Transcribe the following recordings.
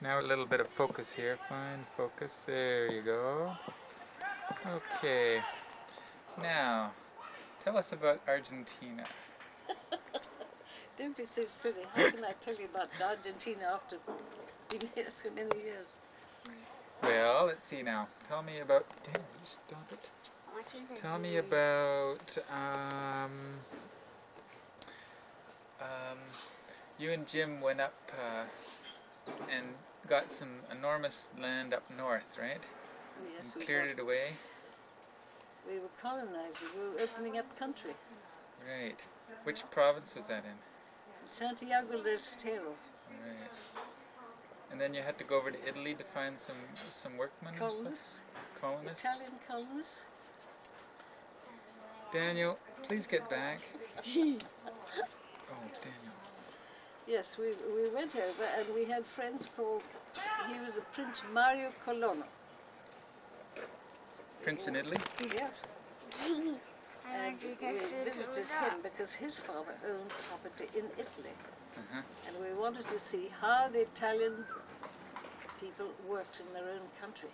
Now a little bit of focus here. Fine focus. There you go. Okay. Now, tell us about Argentina. Don't be so silly. How can I tell you about Argentina after being here so many years? Well, let's see now. Tell me about... Damn, you stop it. Tell me about... you and Jim went up and got some enormous land up north, right? Yes, And cleared it away. We were colonizing. We were opening up country. Right. Which province was that in? Santiago del Estero. Right. And then you had to go over to Italy to find some workmen? Colonists. Colonists? Italian colonists. Daniel, please get back. Oh, Daniel. Yes, we went over and we had friends called, he was a Prince Mario Colonna. Prince in Italy? Yes. And we visited him because his father owned property in Italy. And we wanted to see how the Italian people worked in their own country.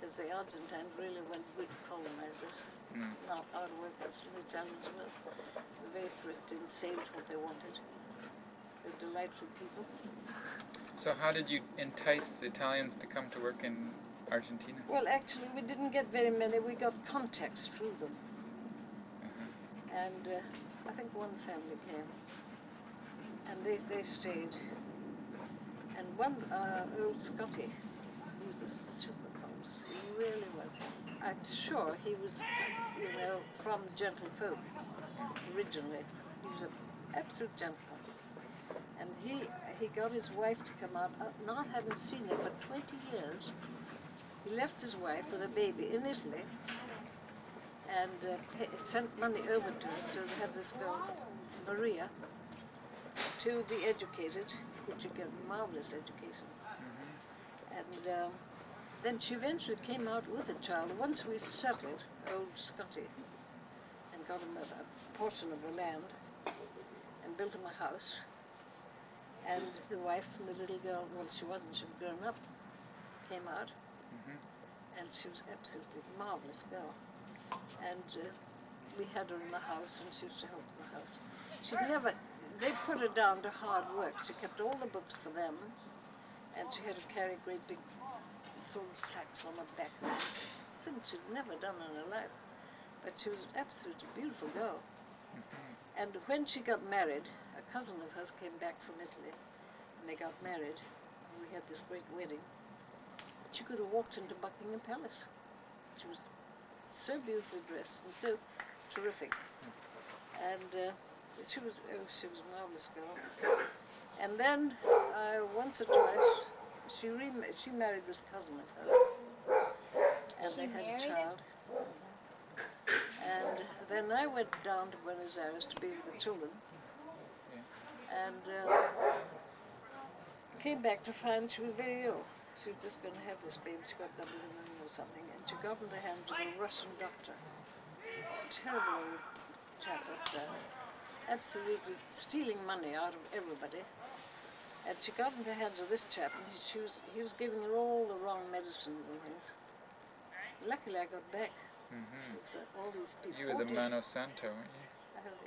Because the Argentines really weren't good colonizers, not hard workers, and the Italians were. They were very thrifty and saved what they wanted. They were delightful people. So how did you entice the Italians to come to work in Argentina? Well, actually, we didn't get very many. We got contacts through them. And I think one family came. And they stayed. And one old Scotty, who was a super colonist, he really was. I'm sure he was, you know, from gentlefolk originally. He was an absolute gentleman. And he got his wife to come out, not having seen her for 20 years. He left his wife with a baby in Italy and sent money over to her, so they had this girl, Maria, to be educated, which you get a marvelous education. And then she eventually came out with a child. Once we settled old Scotty and got him a portion of the land and built him a house. And the wife and the little girl, well, she was grown up, came out. And she was absolutely marvelous girl. And we had her in the house, and she used to help in the house. They put her down to hard work. She kept all the books for them, and she had to carry great big sort of sacks on her back. Things she'd never done in her life. But she was an absolutely beautiful girl. And when she got married, a cousin of hers came back from Italy, and they got married, and we had this great wedding. She could have walked into Buckingham Palace. She was so beautifully dressed and so terrific. And she was a marvelous girl. And then once or twice, she married this cousin of hers. And they had a child. And then I went down to Buenos Aires to be with the children. And came back to find she was very ill. She was just going to have this baby. She got double pneumonia or something, and she got in the hands of a Russian doctor. Terrible old chap up there, absolutely stealing money out of everybody. And she got in the hands of this chap, and he was giving her all the wrong medicines and things. Luckily, I got back. All these people. You were the Mano Santo, weren't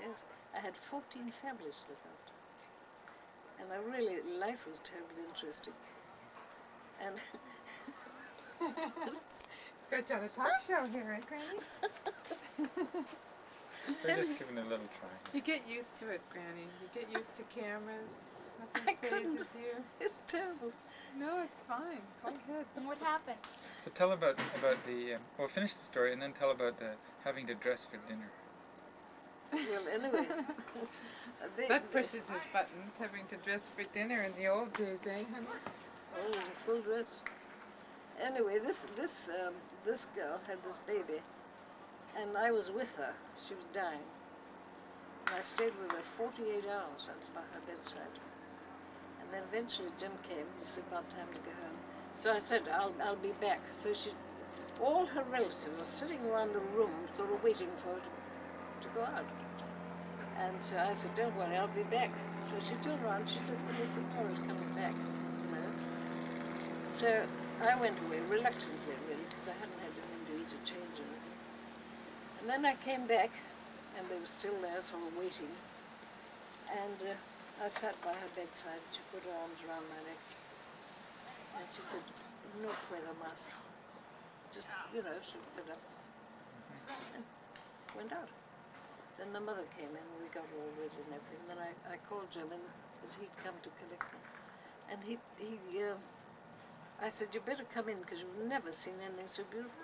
you? I had 14 families to look after. And life was terribly interesting. And Good on a talk show here, right, Granny? We're just giving it a little try. You get used to it, Granny. You get used to cameras. Nothing phases you. It's terrible. No, it's fine. Go ahead. And what happened? So tell about the, well, finish the story and then tell about the having to dress for dinner. Well, anyway. That pushes his buttons, having to dress for dinner in the old days, eh, honey? Oh, in full dress. Anyway, this girl had this baby, and I was with her. She was dying. And I stayed with her 48 hours by her bedside. And then eventually Jim came. He said, about time to go home. So I said, I'll be back. So all her relatives were sitting around the room, sort of waiting for her to go out. And so I said, don't worry, I'll be back. So she turned around, she said, well, the Signora's coming back, you know. So I went away reluctantly, really, because I hadn't had anything to eat or change or anything. And then I came back, and they were still there, sort of waiting. And I sat by her bedside. She put her arms around my neck, and she said, "No puedo más." Just, you know, she got up and went out. Then the mother came in, and we got all ready and everything. Then I called Jim, and as he'd come to collect me, and I said, "You better come in, because you've never seen anything so beautiful."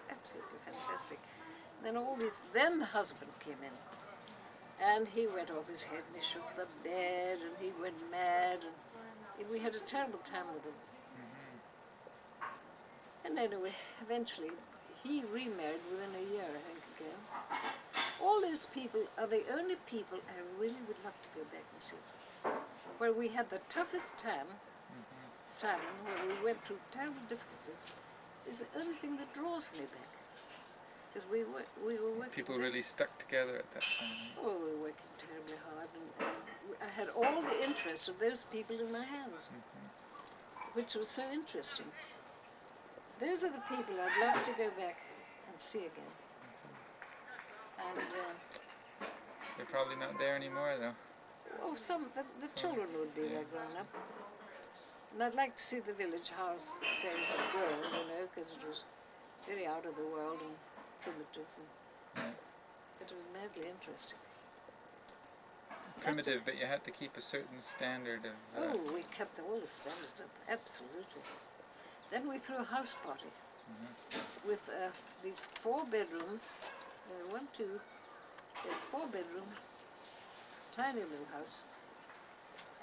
Absolutely fantastic. Then the husband came in, and he went off his head, and he shook the bed, and he went mad, and we had a terrible time with him. And anyway, eventually, he remarried within a year, I think, again. All those people are the only people I really would love to go back and see. Where we had the toughest time, Simon, where we went through terrible difficulties, is the only thing that draws me back. Because we were working... People really stuck together at that time. Oh, we were working terribly hard, and I had all the interest of those people in my hands, which was so interesting. Those are the people I'd love to go back and see again. And they're probably not there anymore, though. oh, the children would be there grown up. And I'd like to see the village house same as it grown, you know, because it was very out of the world and primitive. But it was madly interesting. Primitive, but you had to keep a certain standard of... oh, we kept all the standards up, absolutely. Then we threw a house party with these 4 bedrooms. 1, 2, there's 4 bedrooms, tiny little house.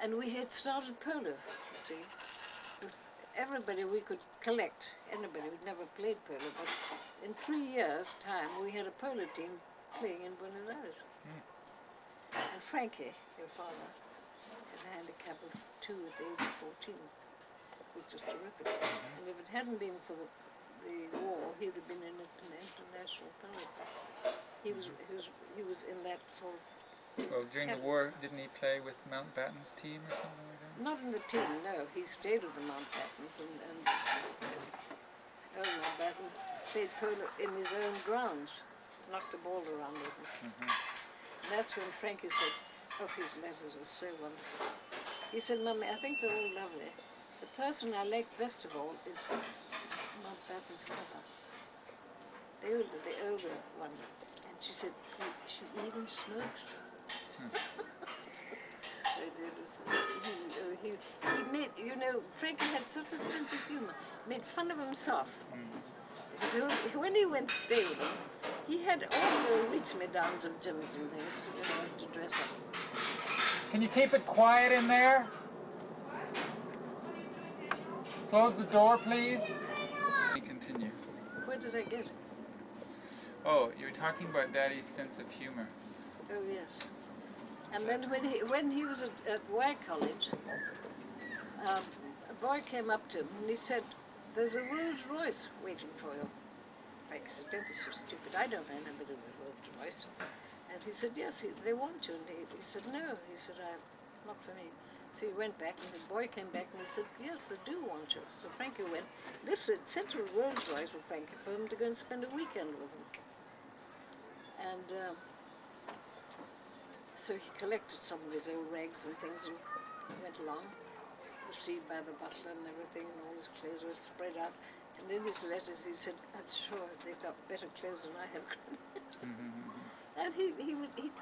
And we had started polo, you see, with everybody we could collect. Anybody who'd never played polo, but in 3 years' time we had a polo team playing in Buenos Aires. And Frankie, your father, had a handicap of 2 at the age of 14, which was terrific. And if it hadn't been for the war, he would have been in an international polo. He was in that sort of... Well, during the war, didn't he play with Mountbatten's team or something like that? Not in the team, no. He stayed with the Mountbattens, and Earl Mountbatten played polo in his own grounds, knocked the ball around with him. And that's when Frankie said, oh, his letters were so wonderful. He said, Mummy, I think they're all lovely. The person I like best of all is Mountbatten's mother, the older one. And she said, she even smokes. He made, you know, Frankie had such a sense of humor, made fun of himself. Because when he went to stay with him, he had all the reach-me-downs of gyms and things, you know, to dress up. Can you keep it quiet in there? Close the door, please. We continue. Where did I get? Oh, you were talking about Daddy's sense of humor. Oh, yes. And then when he was at Y College, a boy came up to him and he said, there's a Rolls Royce waiting for you. Frank said, don't be so stupid, I don't know anybody with a Rolls Royce. And he said, yes, they want you. And he said, no. He said, not for me. So he went back, and the boy came back, and he said, yes, they do want you. So Frankie went. This was Central Rolls Royce for Frankie, for him to go and spend a weekend with him. And so he collected some of his old rags and things and went along, received by the butler and everything, and all his clothes were spread out. And in his letters he said, I'm sure they've got better clothes than I have. And he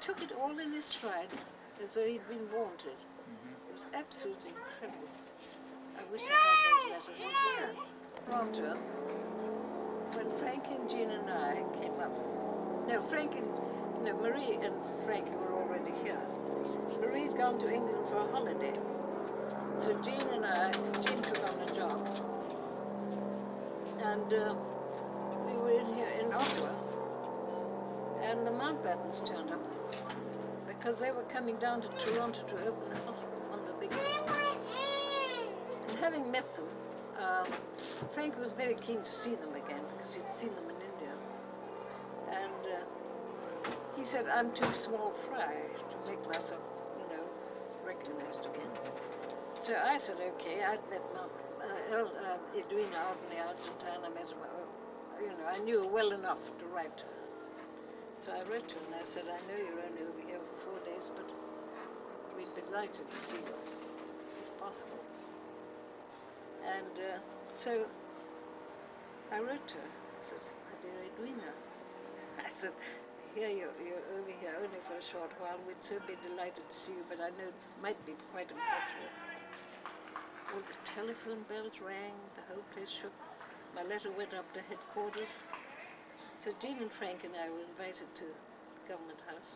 took it all in his stride, as though he'd been born to it. It was absolutely incredible. I wish I had those letters. Pronto, when Frankie and Jean and I came up, Marie and Frankie were already here. Marie had gone to England for a holiday. So Jean took on a job. And we were in here in Ottawa. And the Mountbattens turned up because they were coming down to Toronto to open a hospital, one of the big hospitals. And having met them, Frank was very keen to see them again because he'd seen them in India. And he said, I'm too small fry to make myself, recognized again. So I said, okay, I'd met Edwina out in the Argentine. I met her, I knew her well enough to write to her. So I wrote to her and I said, I know you're only over here for 4 days, but we'd be delighted to see you, if possible. And so I wrote to her. I said, my dear Edwina, I said, you're over here only for a short while. We'd so be delighted to see you, but I know it might be quite impossible. All the telephone bells rang, the whole place shook. My letter went up to headquarters. So Jean and Frank and I were invited to Government House,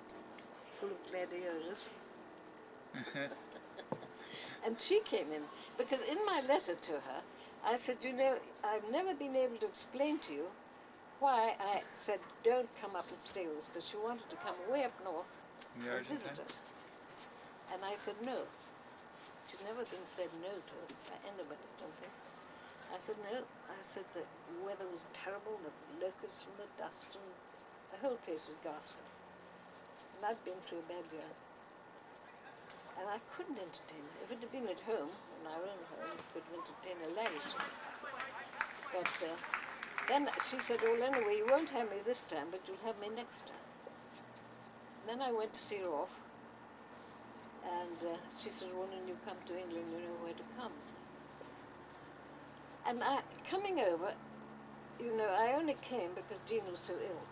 full of gladiators. And she came in, because in my letter to her, I said, I've never been able to explain to you why I said don't come up and stay with us, because she wanted to come way up north and visit us. And I said no. She'd never been said no to by anybody, I don't think. I said no. I said the weather was terrible, the locusts from the dust, and the whole place was ghastly. And I'd been through a bad year. And I couldn't entertain her. If it had been at home, in our own home, we could entertain her lavishly. But then she said, well, anyway, you won't have me this time, but you'll have me next time. And then I went to see her off. And she said, well, when you come to England, you know where to come. And coming over, I only came because Jean was so ill.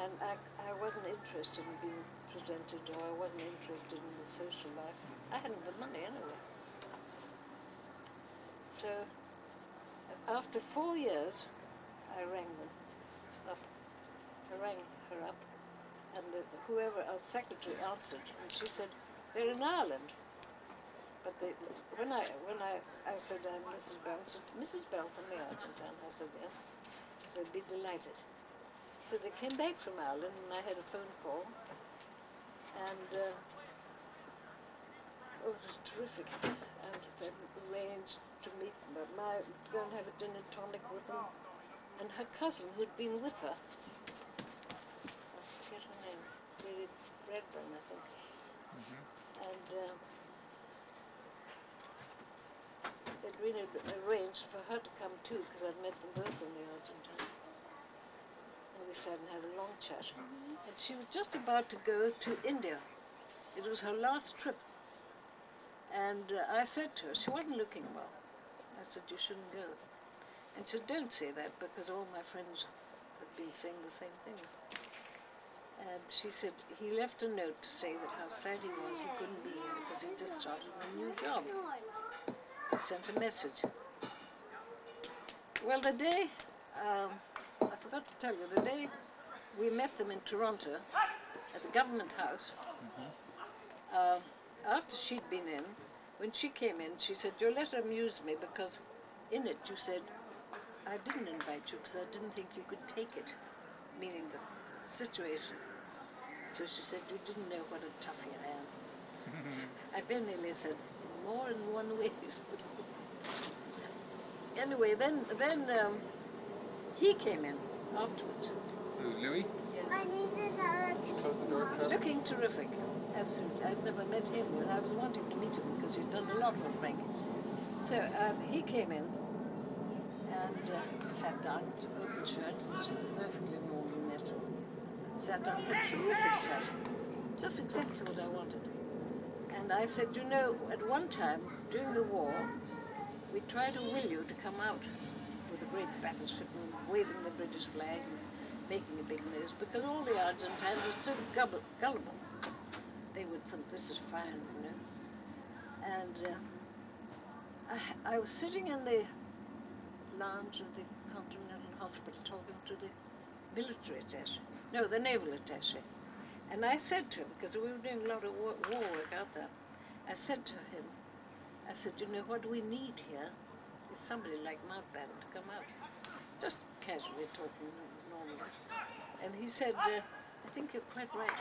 And I wasn't interested in being presented, or I wasn't interested in the social life. I hadn't the money anyway. So after 4 years, I rang them up. I rang her up. And whoever, our secretary, answered, and she said, they're in Ireland. But when I said, I'm Mrs. Bell, she said, Mrs. Bell from the Argentine. I said, yes, they'd be delighted. So they came back from Ireland, and I had a phone call. And it was terrific. And they arranged to meet, go and have a gin and tonic with them. And her cousin, who'd been with her, Redburn, I think. And they'd really arranged for her to come too, because I'd met them both in the Argentine. And we sat and had a long chat. And she was just about to go to India. It was her last trip. And I said to her, she wasn't looking well. I said, you shouldn't go. And she said, don't say that, because all my friends had been saying the same thing. And she said, he left a note to say that how sad he was he couldn't be here because he just started a new job. He sent a message. Well, the day, I forgot to tell you, the day we met them in Toronto at the Government House, after she'd been in, when she came in, she said, your letter amused me because in it you said, I didn't invite you because I didn't think you could take it, meaning the situation. So she said, you didn't know what a toughie I am. So I very nearly said, more in one way. Anyway, then he came in afterwards. Who, Louis? Yeah. Close the door, Trevor. Looking terrific, absolutely. I'd never met him, and I was wanting to meet him because he'd done a lot with Frank. So he came in and sat down, open shirt, just perfectly normal net. Sat down, had a terrific chat, just exactly what I wanted. And I said, at one time, during the war, we tried to will you to come out with a great battleship and waving the British flag and making a big noise, because all the Argentines were so gullible. They would think, this is fine, And I was sitting in the lounge of the Continental Hospital talking to the military attaché. No, the naval attaché. And I said to him, because we were doing a lot of war work out there, I said to him, what we need here is somebody like Mountbatten to come out. Just casually talking normally. And he said, I think you're quite right.